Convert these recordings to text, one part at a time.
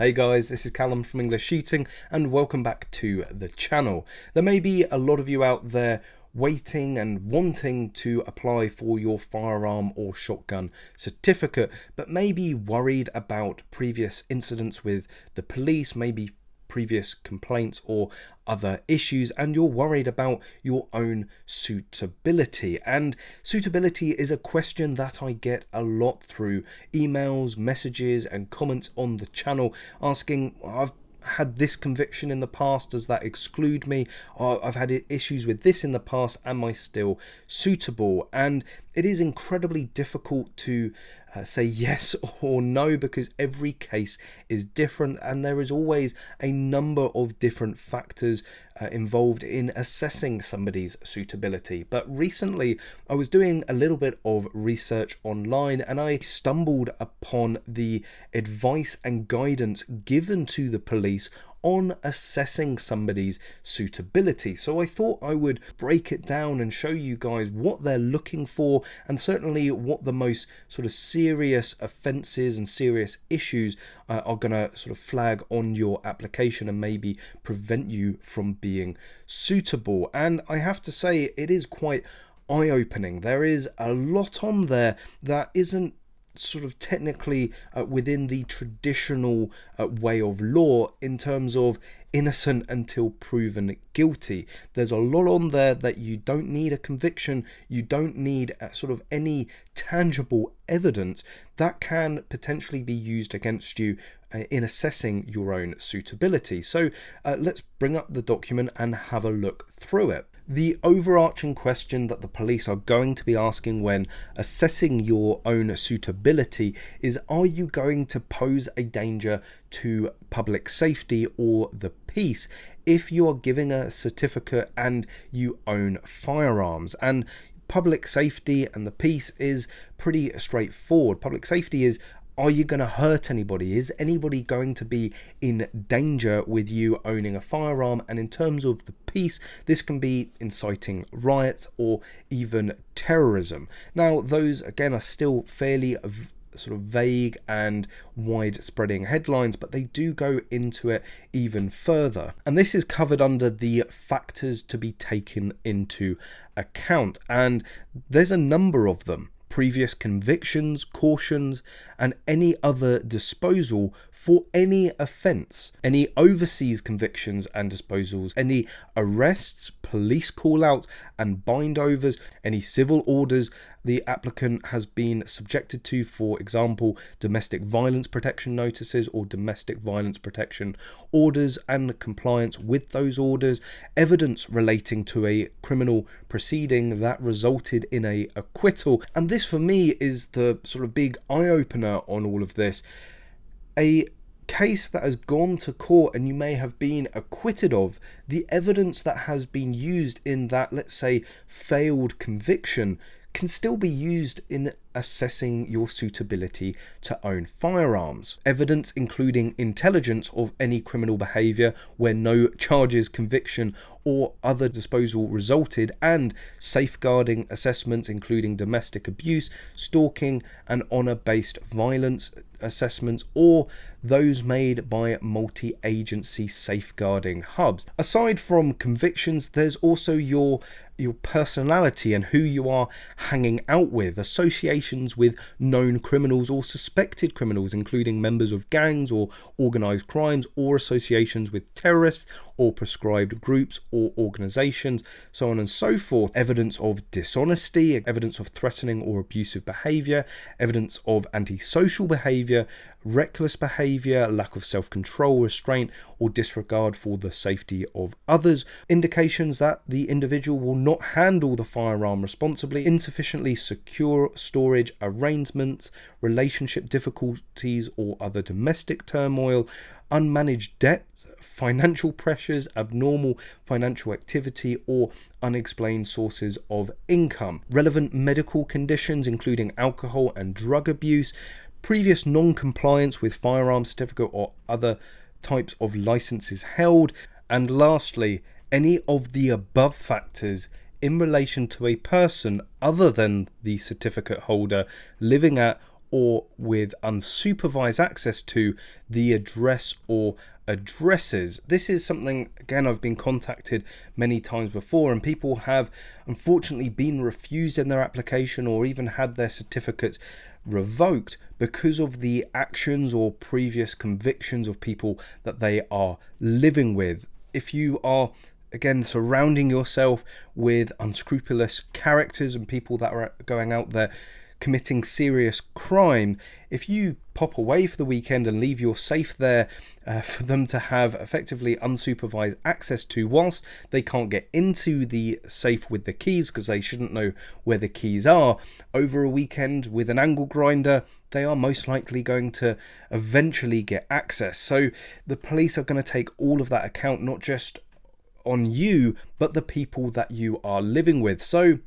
Hey guys, this is Callum from EnglishShooting and welcome back to the channel. There may be a lot of you out there waiting and wanting to apply for your firearm or shotgun certificate, but maybe worried about previous incidents with the police, maybe previous complaints or other issues, and you're worried about your own suitability. And suitability is a question that I get a lot through emails, messages and comments on the channel asking, I've had this conviction in the past, does that exclude me? I've had issues with this in the past, am I still suitable? And it is incredibly difficult to say yes or no, because every case is different and there is always a number of different factors involved in assessing somebody's suitability. But recently I was doing a little bit of research online and I stumbled upon the advice and guidance given to the police on assessing somebody's suitability. So I thought I would break it down and show you guys what they're looking for, and certainly what the most sort of serious offences and serious issues are going to sort of flag on your application and maybe prevent you from being suitable. And I have to say, it is quite eye-opening. There is a lot on there that isn't sort of technically within the traditional way of law in terms of innocent until proven guilty. There's a lot on there that you don't need a conviction, you don't need sort of any tangible evidence that can potentially be used against you in assessing your own suitability. So let's bring up the document and have a look through it. The overarching question that the police are going to be asking when assessing your own suitability is, are you going to pose a danger to public safety or the peace if you are giving a certificate and you own firearms? And public safety and the peace is pretty straightforward. Public safety is, are you going to hurt anybody? Is anybody going to be in danger with you owning a firearm? And in terms of the peace, this can be inciting riots or even terrorism. Now, those again are still fairly sort of vague and wide-spreading headlines, but they do go into it even further. And this is covered under the factors to be taken into account. And there's a number of them: previous convictions, cautions, and any other disposal for any offence, any overseas convictions and disposals, any arrests, police call-outs and bind-overs, any civil orders the applicant has been subjected to, for example, domestic violence protection notices or domestic violence protection orders and compliance with those orders, evidence relating to a criminal proceeding that resulted in a acquittal. And this for me is the sort of big eye-opener on all of this. A case that has gone to court and you may have been acquitted of, the evidence that has been used in that, let's say, failed conviction can still be used in assessing your suitability to own firearms. Evidence including intelligence of any criminal behaviour where no charges, conviction or other disposal resulted, and safeguarding assessments including domestic abuse, stalking and honour-based violence assessments, or those made by multi-agency safeguarding hubs. Aside from convictions, there's also your personality and who you are hanging out with, associations with known criminals or suspected criminals, including members of gangs or organised crimes, or associations with terrorists or prescribed groups or organisations, so on and so forth. Evidence of dishonesty, evidence of threatening or abusive behaviour, evidence of antisocial behaviour, reckless behaviour, lack of self-control, restraint or disregard for the safety of others, indications that the individual will not handle the firearm responsibly, insufficiently secure storage arrangements, relationship difficulties or other domestic turmoil, unmanaged debt, financial pressures, abnormal financial activity or unexplained sources of income, relevant medical conditions including alcohol and drug abuse, previous non-compliance with firearm certificate or other types of licenses held, and lastly, any of the above factors in relation to a person other than the certificate holder living at or with unsupervised access to the address or addresses. This is something, again, I've been contacted many times before, and people have unfortunately been refused in their application or even had their certificates revoked because of the actions or previous convictions of people that they are living with. If you are, again, surrounding yourself with unscrupulous characters and people that are going out there committing serious crime, if you pop away for the weekend and leave your safe there for them to have effectively unsupervised access to, whilst they can't get into the safe with the keys because they shouldn't know where the keys are, over a weekend with an angle grinder, they are most likely going to eventually get access. So the police are going to take all of that account, not just on you, but the people that you are living with. So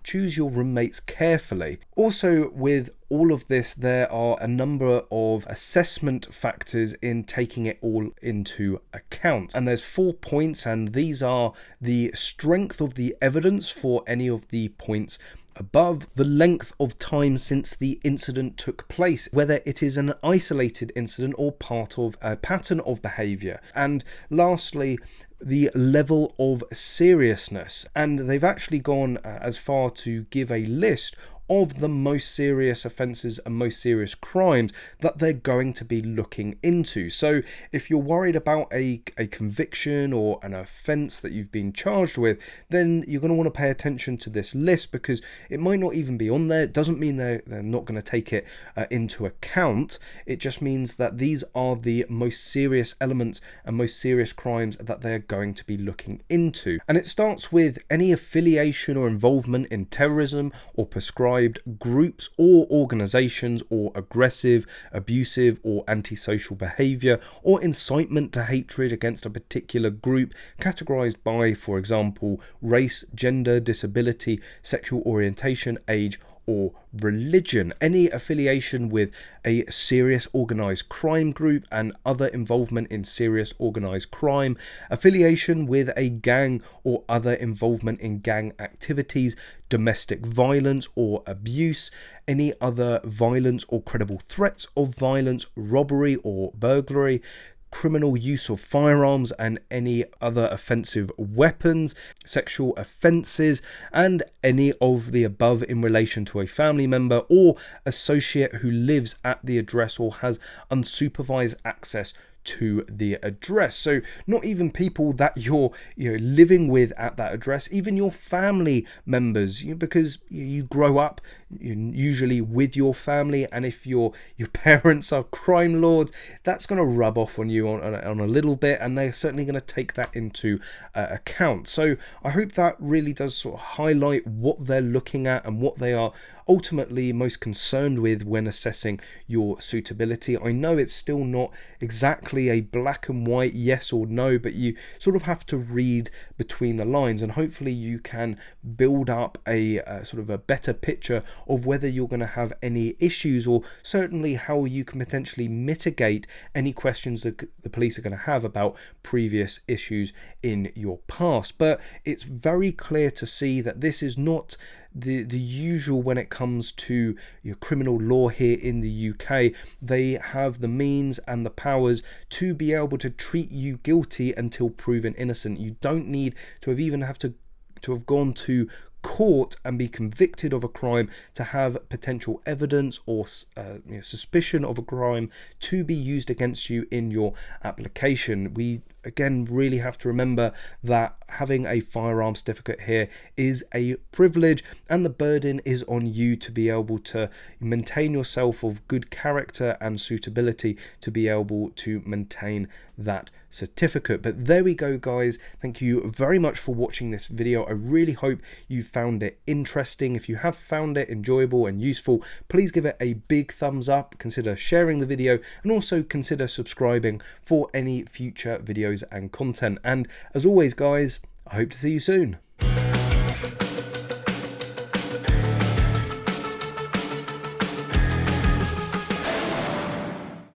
choose your roommates carefully. Also, with all of this, there are a number of assessment factors in taking it all into account. And there's 4 points, and these are the strength of the evidence for any of the points above, the length of time since the incident took place, whether it is an isolated incident or part of a pattern of behaviour, and lastly, the level of seriousness. And they've actually gone as far to give a list of the most serious offences and most serious crimes that they're going to be looking into. So if you're worried about a conviction or an offence that you've been charged with, then you're going to want to pay attention to this list, because it might not even be on there. It doesn't mean they're not going to take it into account. It just means that these are the most serious elements and most serious crimes that they're going to be looking into. And it starts with any affiliation or involvement in terrorism or prescribed groups or organizations, or aggressive, abusive or antisocial behavior, or incitement to hatred against a particular group categorized by, for example, race, gender, disability, sexual orientation, age, or religion. Any affiliation with a serious organized crime group and other involvement in serious organized crime, affiliation with a gang or other involvement in gang activities, domestic violence or abuse, any other violence or credible threats of violence, robbery or burglary, criminal use of firearms and any other offensive weapons, sexual offences, and any of the above in relation to a family member or associate who lives at the address or has unsupervised access to the address. So not even people that you're living with at that address, even your family members, because you grow up usually with your family, and if your parents are crime lords, that's going to rub off on you on a little bit, and they're certainly going to take that into account. So I hope that really does sort of highlight what they're looking at and what they are ultimately most concerned with when assessing your suitability. I know it's still not exactly a black and white yes or no, but you sort of have to read between the lines, and hopefully you can build up a sort of a better picture of whether you're going to have any issues, or certainly how you can potentially mitigate any questions that the police are going to have about previous issues in your past. But it's very clear to see that this is not the usual when it comes to your criminal law here in the UK. They have the means and the powers to be able to treat you guilty until proven innocent. You don't need to have gone to court and be convicted of a crime to have potential evidence or suspicion of a crime to be used against you in your application. We again really have to remember that having a firearm certificate here is a privilege, and the burden is on you to be able to maintain yourself of good character and suitability to be able to maintain that certificate. But there we go, guys. Thank you very much for watching this video. I really hope you found it interesting. If you have found it enjoyable and useful, please give it a big thumbs up, consider sharing the video, and also consider subscribing for any future videos and content. And as always, guys, I hope to see you soon.